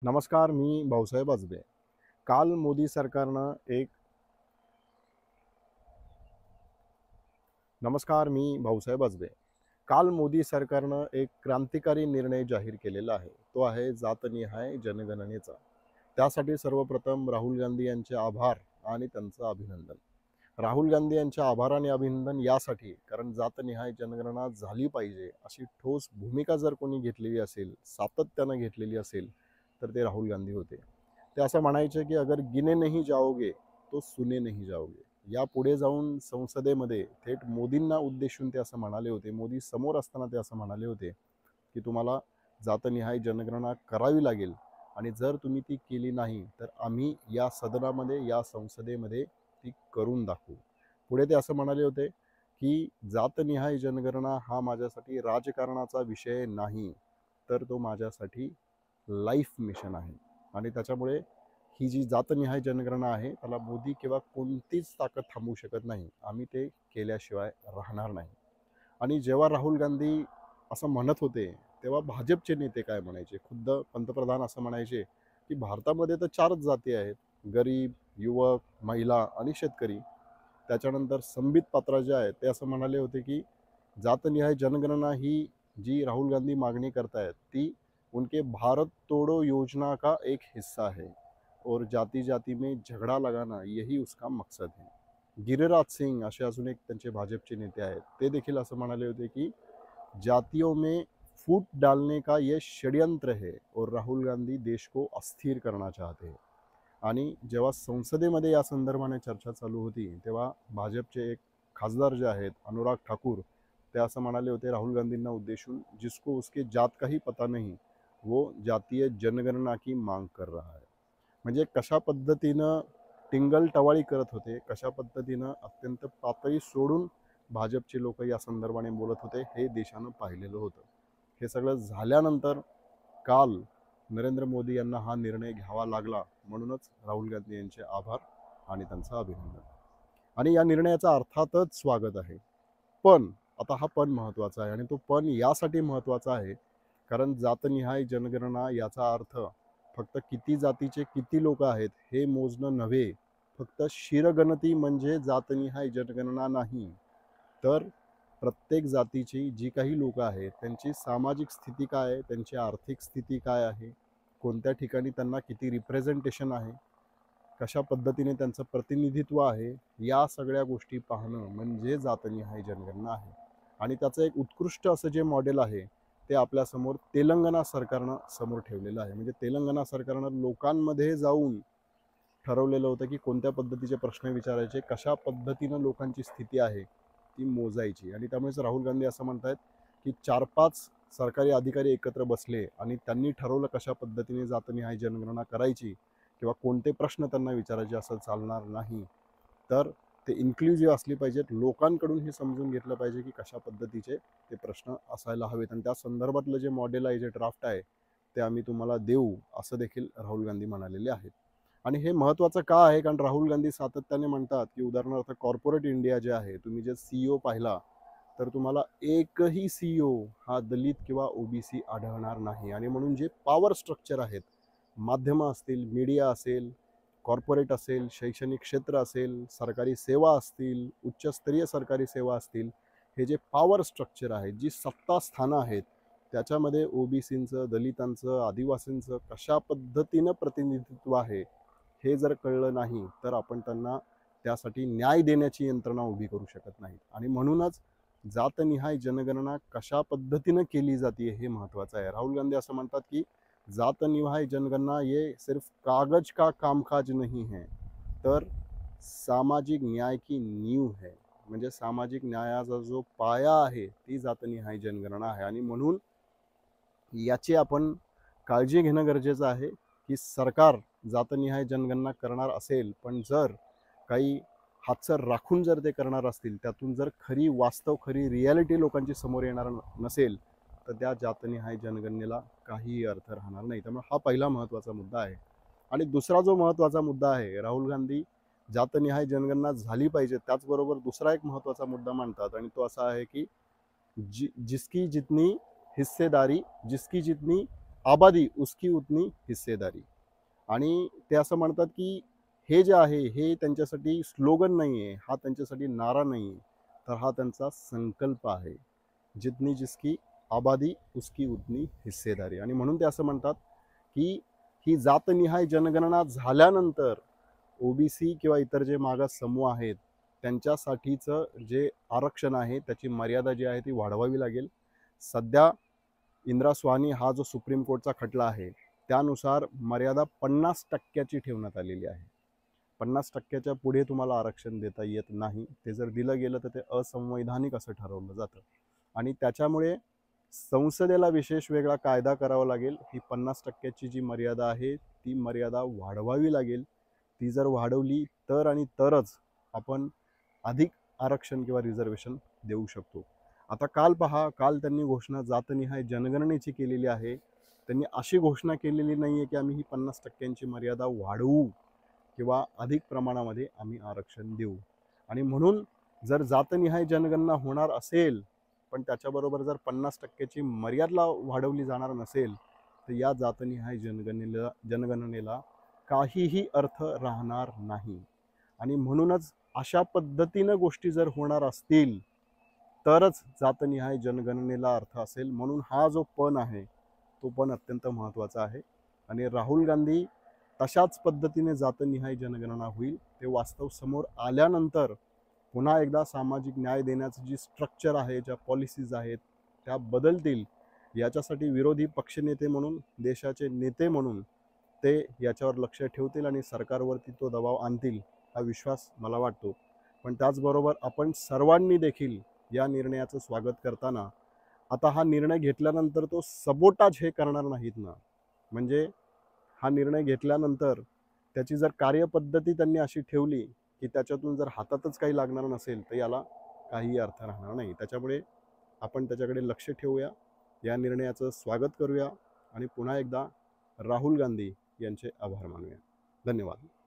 नमस्कार, मी भाऊसाहेब आजबे. काल मोदी सरकारनं एक नमस्कार, मी भाऊसाहेब आजबे. काल मोदी सरकारनं एक क्रांतिकारी निर्णय जाहीर केलेला आहे. तो आहे जातनिहाय जनगणनेचा. त्यासाठी सर्वप्रथम राहुल गांधी यांचे आभार आणि त्यांचं अभिनंदन. राहुल गांधी यांच्या आभार आणि अभिनंदन यासाठी कारण जातनिहाय जनगणना झाली पाहिजे अशी ठोस भूमिका जर कोणी घेतलेली असेल, सातत्यानं घेतलेली असेल, तर ते राहुल गांधी होते. ते असं म्हणायचे की अगर गिने नहीं जाओगे तो सुने नहीं जाओगे. यापुढे जाऊन संसदेमध्ये थेट मोदींना उद्देशून ते असं म्हणाले होते. मोदी समोर असताना ते असं म्हणाले होते की तुम्हाला जातनिहाय जनगणना करावी लागेल आणि जर तुम्ही ती केली नाही तर आम्ही या सदनामध्ये या संसदेमध्ये ती करून दाखवू. पुढे ते असं म्हणाले होते की जातनिहाय जनगणना हा माझ्यासाठी राजकारणाचा विषय नाही, तर तो माझ्यासाठी लाईफ मिशन आहे. आणि त्याच्यामुळे ही जी जातनिहाय जनगणना आहे त्याला मोदी किंवा कोणतीच ताकद थांबवू शकत नाही. आम्ही ते केल्याशिवाय राहणार नाही. आणि जेव्हा राहुल गांधी असं म्हणत होते तेव्हा भाजपचे नेते काय म्हणायचे, खुद्द पंतप्रधान असं म्हणायचे की भारतामध्ये तर 4च जाती आहेत, गरीब, युवक, महिला आणि शेतकरी. त्याच्यानंतर संबित पात्रा जे आहेत ते असं म्हणाले होते की जातनिहाय जनगणना ही जी राहुल गांधी मागणी करतायत ती उनके भारत तोड़ो योजना का एक हिस्सा है और जाती जाती में झगड़ा लगाना यही उसका मकसद है. गिरिराज सिंग असे अजून एक त्यांचे भाजपचे नेते आहेत, ते देखील असं म्हणाले होते की जातियों में फूट डालने का ये षड्यंत्र है और राहुल गांधी देश को अस्थिर करना चाहते हैं. आणि जेव्हा संसदेमध्ये या संदर्भाने चर्चा चालू होती तेव्हा भाजपचे एक खासदार जे आहेत अनुराग ठाकूर ते असं म्हणाले होते राहुल गांधींना उद्देशून, जिसको उसके जात का ही पता नहीं वो जातीय जनगणना की मांग कर रहा है. म्हणजे कशा पद्धतीनं टिंगल टवाळी करत होते, कशा पद्धतीनं अत्यंत पातळी सोडून भाजपचे लोक या संदर्भाने बोलत होते, हे देशानं पाहिलेलं होतं. हे सगळं झाल्यानंतर काल नरेंद्र मोदी यांना हा निर्णय घ्यावा लागला, म्हणूनच राहुल गांधी यांचे आभार आणि त्यांचं अभिनंदन. आणि या निर्णयाचा अर्थातच स्वागत आहे. पण आता हा पण महत्त्वाचा आहे आणि तो पण यासाठी महत्त्वाचा आहे कारण जातनिहाय जनगणना याचा अर्थ फक्त किती जातीचे किती लोक आहेत हे मोजणं नव्हे. फक्त शिरगणती म्हणजे जातनिहाय जनगणना नाही, तर प्रत्येक जातीची जी काही लोकं आहेत त्यांची सामाजिक स्थिती काय आहे, त्यांची आर्थिक स्थिती काय आहे, कोणत्या ठिकाणी त्यांना किती रिप्रेझेंटेशन आहे, कशा पद्धतीने त्यांचं प्रतिनिधित्व आहे, या सगळ्या गोष्टी पाहणं म्हणजे जातनिहाय जनगणना आहे. आणि त्याचं एक उत्कृष्ट असं जे मॉडेल आहे ते आपल्यासमोर तेलंगणा सरकारनं समोर ठेवलेलं आहे. म्हणजे तेलंगणा सरकारनं लोकांमध्ये जाऊन ठरवलेलं होतं की कोणत्या पद्धतीचे प्रश्न विचारायचे, कशा पद्धतीनं लोकांची स्थिती आहे ती मोजायची. आणि त्यामुळेच राहुल गांधी असं म्हणतात की 4-5 सरकारी अधिकारी एकत्र बसले आणि त्यांनी ठरवलं कशा पद्धतीने जातनिहाय जनगणना करायची किंवा कोणते प्रश्न त्यांना विचारायचे असं चालणार नाही. तर ते इन्क्लुझिव्ह असली पाहिजेत. लोकांकडून हे समजून घेतलं पाहिजे की कशा पद्धतीचे ते प्रश्न असायला हवेत आणि त्या संदर्भातलं जे मॉडेल आहे, जे ड्राफ्ट आहे ते आम्ही तुम्हाला देऊ, असं देखील राहुल गांधी म्हणालेले आहेत. आणि हे महत्त्वाचं का आहे, कारण राहुल गांधी सातत्याने म्हणतात की उदाहरणार्थ कॉर्पोरेट इंडिया जे आहे, तुम्ही जे CEO पाहिला तर तुम्हाला एकही CEO हा दलित किंवा ओबीसी आढळणार नाही. आणि म्हणून जे पॉवर स्ट्रक्चर आहेत, माध्यमं असतील, मीडिया असेल, कॉर्पोरेट असेल, शैक्षणिक क्षेत्र असेल, सरकारी सेवा असतील, उच्चस्तरीय सरकारी सेवा असतील, हे जे पॉवर स्ट्रक्चर आहे, जी सत्तास्थानं आहेत, त्याच्यामध्ये ओबीसींचं, दलितांचं, आदिवासींचं कशा पद्धतीनं प्रतिनिधित्व आहे, हे जर कळलं नाही तर आपण त्यांना त्यासाठी न्याय देण्याची यंत्रणा उभी करू शकत नाही. आणि म्हणूनच जातनिहाय जनगणना कशा पद्धतीनं केली जाते हे महत्त्वाचं आहे. राहुल गांधी असं म्हणतात की जातनिहाय जनगणना ये सिर्फ कागज का कामकाज नहीं है, तर सामाजिक न्याय की नींव है. म्हणजे सामाजिक न्यायाचा जो पाया आहे ती जातनिहाय जनगणना आहे. आणि म्हणून याची आपण काळजी घेणं गरजेचं आहे की सरकार जातनिहाय जनगणना करणार असेल, पण जर काही हातसर राखून जर ते करणार असतील, त्यातून जर खरी वास्तव, खरी रिॲलिटी लोकांची समोर येणार नसेल, तर त्या जातनिहाय जनगणनेला काहीही अर्थ राहणार नाही. त्यामुळे हा पहिला महत्त्वाचा मुद्दा आहे. आणि दुसरा जो महत्त्वाचा मुद्दा आहे, राहुल गांधी जातनिहाय जनगणना झाली पाहिजे, त्याचबरोबर दुसरा एक महत्त्वाचा मुद्दा मांडतात आणि तो असा आहे की जिसकी जितनी हिस्सेदारी, जिसकी जितनी आबादी उसकी उतनी हिस्सेदारी. आणि ते असं म्हणतात की हे जे आहे हे त्यांच्यासाठी स्लोगन नाही आहे, हा त्यांच्यासाठी नारा नाही आहे, तर हा त्यांचा संकल्प आहे. जितनी जिसकी आबादी उसकी उतनी हिस्सेदारी. आणि म्हणून ते असं म्हणतात की ही जातनिहाय जनगणना झाल्यानंतर ओबीसी किंवा इतर जे मागास समूह आहेत त्यांच्यासाठीचं जे आरक्षण आहे त्याची मर्यादा जी आहे ती वाढवावी लागेल. सध्या इंदिरा स्वानी हा जो सुप्रीम कोर्टचा खटला आहे त्यानुसार मर्यादा 50% ठेवण्यात आलेली आहे. 50%च्या पुढे तुम्हाला आरक्षण देता येत नाही. ते जर दिलं गेलं तर ते असंवैधानिक असं ठरवलं जातं. आणि त्याच्यामुळे संसदेला विशेष वेगळा कायदा करावा लागेल. ही 50%ची जी मर्यादा आहे ती मर्यादा वाढवावी लागेल. ती जर वाढवली तर आणि तरच आपण अधिक आरक्षण किंवा रिझर्वेशन देऊ शकतो. आता काल पहा, काल त्यांनी घोषणा जातनिहाय जनगणनेची केलेली आहे. त्यांनी अशी घोषणा केलेली नाही आहे की आम्ही ही 50%ची मर्यादा वाढवू किंवा अधिक प्रमाणामध्ये आम्ही आरक्षण देऊ. आणि म्हणून जर जातनिहाय जनगणना होणार असेल पण त्याच्याबरोबर जर 50%ची मर्यादा वाढवली जाणार नसेल तर या जातनिहाय जनगणनेला काहीही अर्थ राहणार नाही. आणि म्हणूनच अशा पद्धतीनं गोष्टी जर होणार असतील तरच जातनिहाय जनगणनेला अर्थ असेल. म्हणून हा जो पण आहे तो पण अत्यंत महत्त्वाचा आहे. आणि राहुल गांधी तशाच पद्धतीने जातनिहाय जनगणना होईल ते वास्तव समोर आल्यानंतर पुन्हा एकदा सामाजिक न्याय देण्याचं जी स्ट्रक्चर आहे, ज्या पॉलिसीज आहेत त्या बदलतील. याच्यासाठी विरोधी पक्षनेते म्हणून, देशाचे नेते म्हणून ते याच्यावर लक्ष ठेवतील आणि सरकारवरती तो दबाव आणतील हा विश्वास मला वाटतो. पण त्याचबरोबर आपण सर्वांनी देखील या निर्णयाचं स्वागत करताना आता हा निर्णय घेतल्यानंतर तो सबोटाज हे करणार नाहीत ना. म्हणजे हा निर्णय घेतल्यानंतर त्याची जर कार्यपद्धती त्यांनी अशी ठेवली की त्याच्यातून जर हातातच काही लागणार नसेल तर याला काही अर्थ राहणार नाही. त्याच्यामुळे आपण त्याच्याकडे लक्ष ठेवूया, या निर्णयाचं स्वागत करूया आणि पुन्हा एकदा राहुल गांधी यांचे आभार मानूया. धन्यवाद.